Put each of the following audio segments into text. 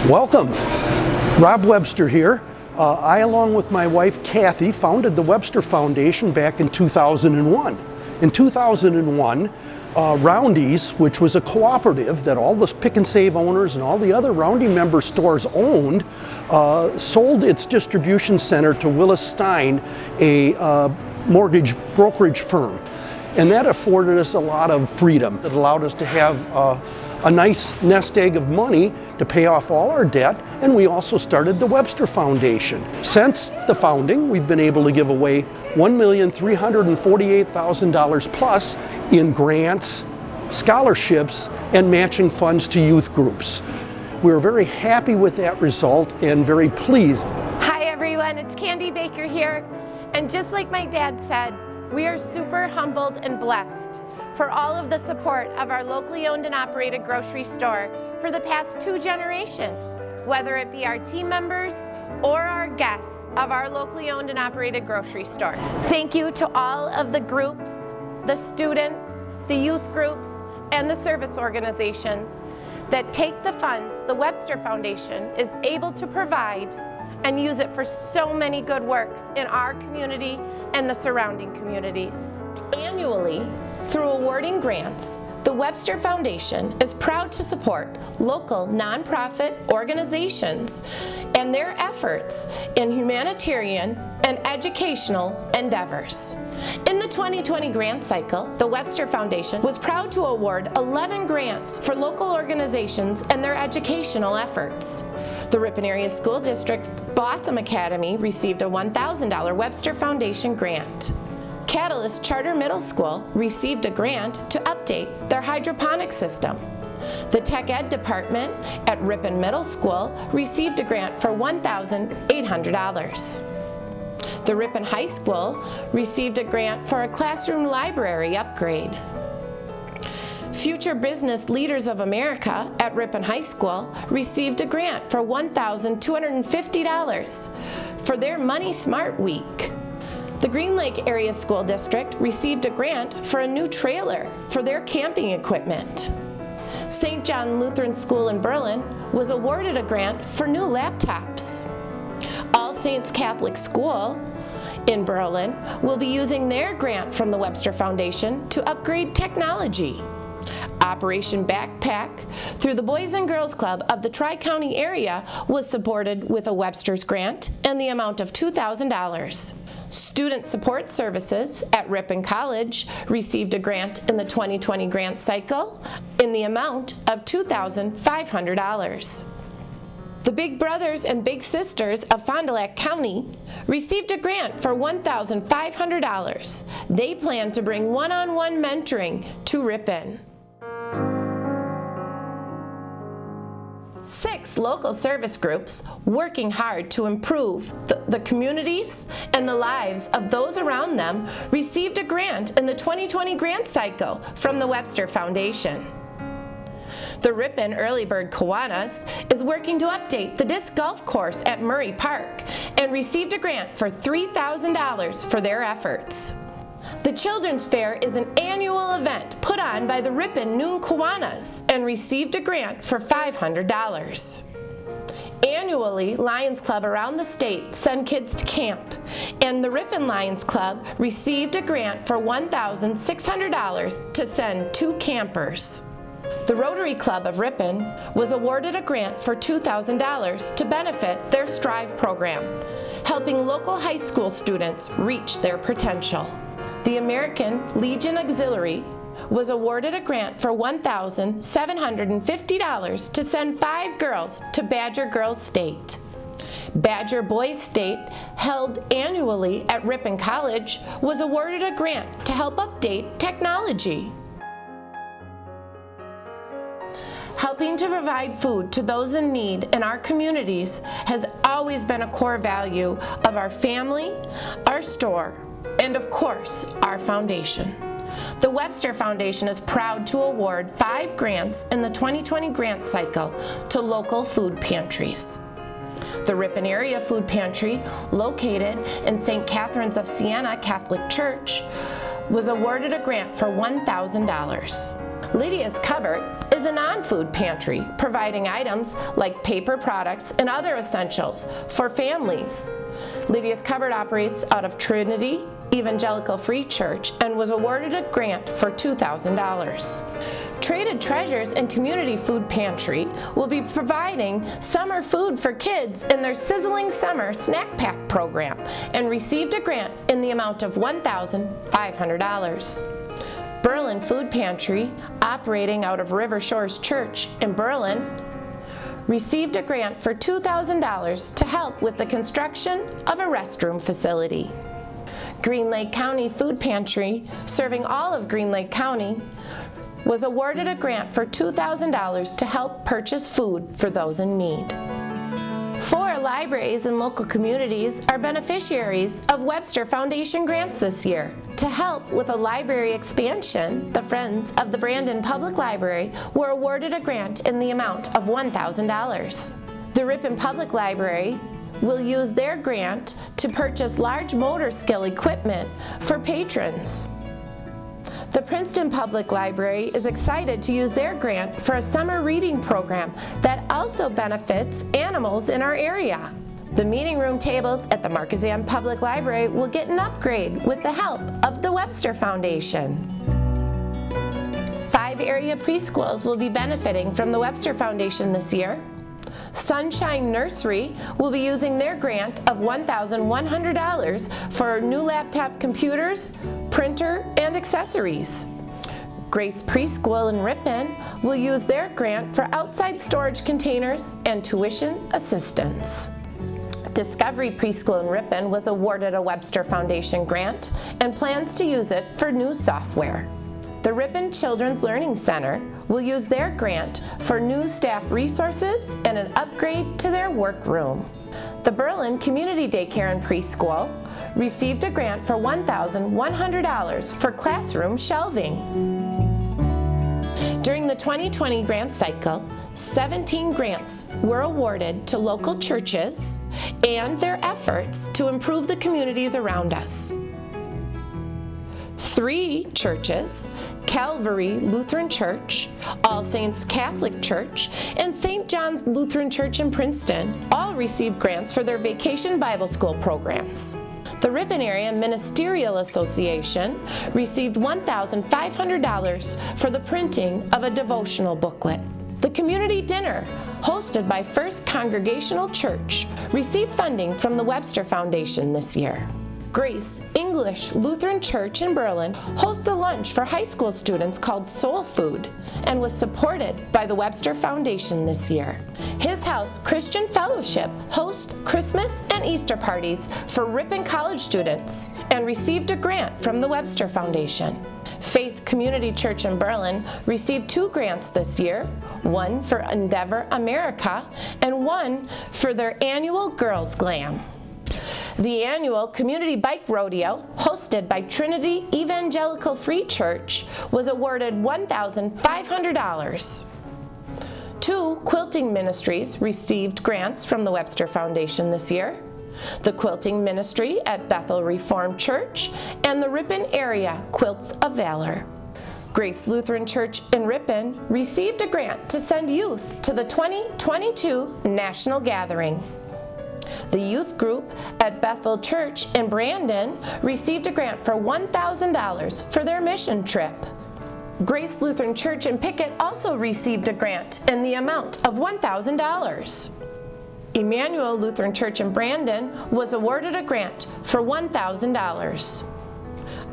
Welcome. Rob Webster here. I, along with my wife Kathy, founded the Webster Foundation back in 2001. In 2001, Roundy's, which was a cooperative that all the Pick and Save owners and all the other Roundy member stores owned, sold its distribution center to Willis Stein, a mortgage brokerage firm. And that afforded us a lot of freedom. It allowed us to have a nice nest egg of money to pay off all our debt, and we also started the Webster Foundation. Since the founding, we've been able to give away $1,348,000 plus in grants, scholarships, and matching funds to youth groups. We're very happy with that result and very pleased. Hi everyone, it's Candy Baker here, and just like my dad said, we are super humbled and blessed for all of the support of our locally owned and operated grocery store for the past 2 generations, whether it be our team members or our guests of our locally owned and operated grocery store. Thank you to all of the groups, the students, the youth groups, and the service organizations that take the funds the Webster Foundation is able to provide and use it for so many good works in our community and the surrounding communities. Annually, through awarding grants, the Webster Foundation is proud to support local nonprofit organizations and their efforts in humanitarian and educational endeavors. In the 2020 grant cycle, the Webster Foundation was proud to award 11 grants for local organizations and their educational efforts. The Ripon Area School District's Blossom Academy received a $1,000 Webster Foundation grant. Catalyst Charter Middle School received a grant to update their hydroponic system. The Tech Ed Department at Ripon Middle School received a grant for $1,800. The Ripon High School received a grant for a classroom library upgrade. Future Business Leaders of America at Ripon High School received a grant for $1,250 for their Money Smart Week. The Green Lake Area School District received a grant for a new trailer for their camping equipment. St. John Lutheran School in Berlin was awarded a grant for new laptops. All Saints Catholic School in Berlin will be using their grant from the Webster Foundation to upgrade technology. Operation Backpack through the Boys and Girls Club of the Tri-County area was supported with a Webster's grant and the amount of $2,000. Student Support Services at Ripon College received a grant in the 2020 grant cycle in the amount of $2,500. The Big Brothers and Big Sisters of Fond du Lac County received a grant for $1,500. They plan to bring one-on-one mentoring to Ripon. 6 local service groups working hard to improve the communities and the lives of those around them received a grant in the 2020 grant cycle from the Webster Foundation. The Ripon Early Bird Kiwanis is working to update the disc golf course at Murray Park and received a grant for $3,000 for their efforts. The Children's Fair is an annual event put on by the Ripon Noon Kiwanis and received a grant for $500. Annually, Lions Club around the state send kids to camp, and the Ripon Lions Club received a grant for $1,600 to send 2 campers. The Rotary Club of Ripon was awarded a grant for $2,000 to benefit their Strive program, helping local high school students reach their potential. The American Legion Auxiliary was awarded a grant for $1,750 to send 5 girls to Badger Girls State. Badger Boys State, held annually at Ripon College, was awarded a grant to help update technology. Helping to provide food to those in need in our communities has always been a core value of our family, our store, and of course, our foundation. The Webster Foundation is proud to award 5 grants in the 2020 grant cycle to local food pantries. The Ripon Area Food Pantry, located in St. Catherine's of Siena Catholic Church, was awarded a grant for $1,000. Lydia's Cupboard is a non-food pantry, providing items like paper products and other essentials for families. Lydia's Cupboard operates out of Trinity Evangelical Free Church and was awarded a grant for $2,000. Traded Treasures and Community Food Pantry will be providing summer food for kids in their Sizzling Summer Snack Pack program and received a grant in the amount of $1,500. Berlin Food Pantry, operating out of River Shores Church in Berlin, received a grant for $2,000 to help with the construction of a restroom facility. Green Lake County Food Pantry, serving all of Green Lake County, was awarded a grant for $2,000 to help purchase food for those in need. 4 libraries and local communities are beneficiaries of Webster Foundation grants this year. To help with a library expansion, the Friends of the Brandon Public Library were awarded a grant in the amount of $1,000. The Ripon Public Library will use their grant to purchase large motor skill equipment for patrons. The Princeton Public Library is excited to use their grant for a summer reading program that also benefits animals in our area. The meeting room tables at the Marquezan Public Library will get an upgrade with the help of the Webster Foundation. 5 area preschools will be benefiting from the Webster Foundation this year. Sunshine Nursery will be using their grant of $1,100 for new laptop computers, printer, and accessories. Grace Preschool in Ripon will use their grant for outside storage containers and tuition assistance. Discovery Preschool in Ripon was awarded a Webster Foundation grant and plans to use it for new software. The Ripon Children's Learning Center will use their grant for new staff resources and an upgrade to their workroom. The Berlin Community Daycare and Preschool received a grant for $1,100 for classroom shelving. During the 2020 grant cycle, 17 grants were awarded to local churches and their efforts to improve the communities around us. 3 churches, Calvary Lutheran Church, All Saints Catholic Church, and St. John's Lutheran Church in Princeton, all received grants for their Vacation Bible School programs. The Ripon Area Ministerial Association received $1,500 for the printing of a devotional booklet. The community dinner, hosted by First Congregational Church, received funding from the Webster Foundation this year. Grace English Lutheran Church in Berlin hosts a lunch for high school students called Soul Food and was supported by the Webster Foundation this year. His House Christian Fellowship hosts Christmas and Easter parties for Ripon College students and received a grant from the Webster Foundation. Faith Community Church in Berlin received 2 grants this year, one for Endeavor America and one for their annual Girls Glam. The annual Community Bike Rodeo, hosted by Trinity Evangelical Free Church, was awarded $1,500. 2 quilting ministries received grants from the Webster Foundation this year: the Quilting Ministry at Bethel Reformed Church and the Ripon Area Quilts of Valor. Grace Lutheran Church in Ripon received a grant to send youth to the 2022 National Gathering. The youth group at Bethel Church in Brandon received a grant for $1,000 for their mission trip. Grace Lutheran Church in Pickett also received a grant in the amount of $1,000. Emmanuel Lutheran Church in Brandon was awarded a grant for $1,000.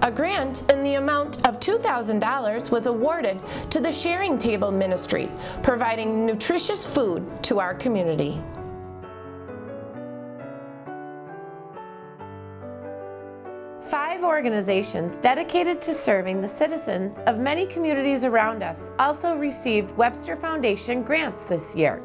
A grant in the amount of $2,000 was awarded to the Sharing Table Ministry, providing nutritious food to our community. Five organizations dedicated to serving the citizens of many communities around us also received Webster Foundation grants this year.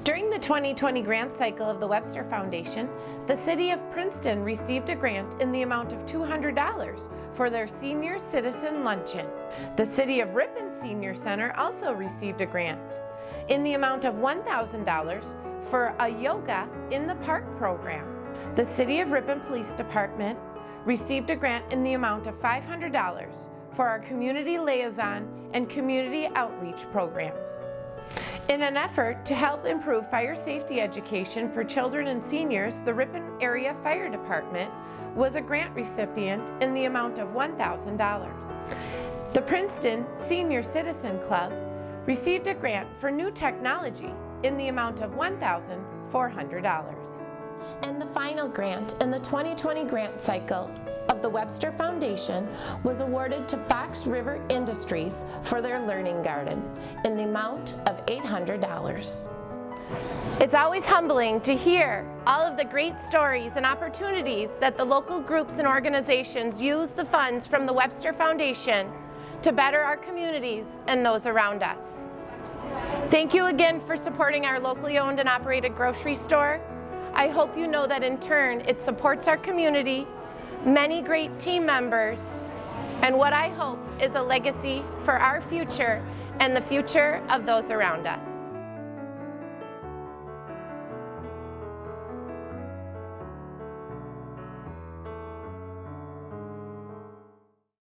During the 2020 grant cycle of the Webster Foundation, the City of Princeton received a grant in the amount of $200 for their Senior Citizen Luncheon. The City of Ripon Senior Center also received a grant in the amount of $1,000 for a Yoga in the Park program. The City of Ripon Police Department received a grant in the amount of $500 for our community liaison and community outreach programs. In an effort to help improve fire safety education for children and seniors, the Ripon Area Fire Department was a grant recipient in the amount of $1,000. The Princeton Senior Citizen Club received a grant for new technology in the amount of $1,400. And the final grant in the 2020 grant cycle of the Webster Foundation was awarded to Fox River Industries for their Learning Garden in the amount of $800. It's always humbling to hear all of the great stories and opportunities that the local groups and organizations use the funds from the Webster Foundation to better our communities and those around us. Thank you again for supporting our locally owned and operated grocery store. I hope you know that in turn it supports our community, many great team members, and what I hope is a legacy for our future and the future of those around us.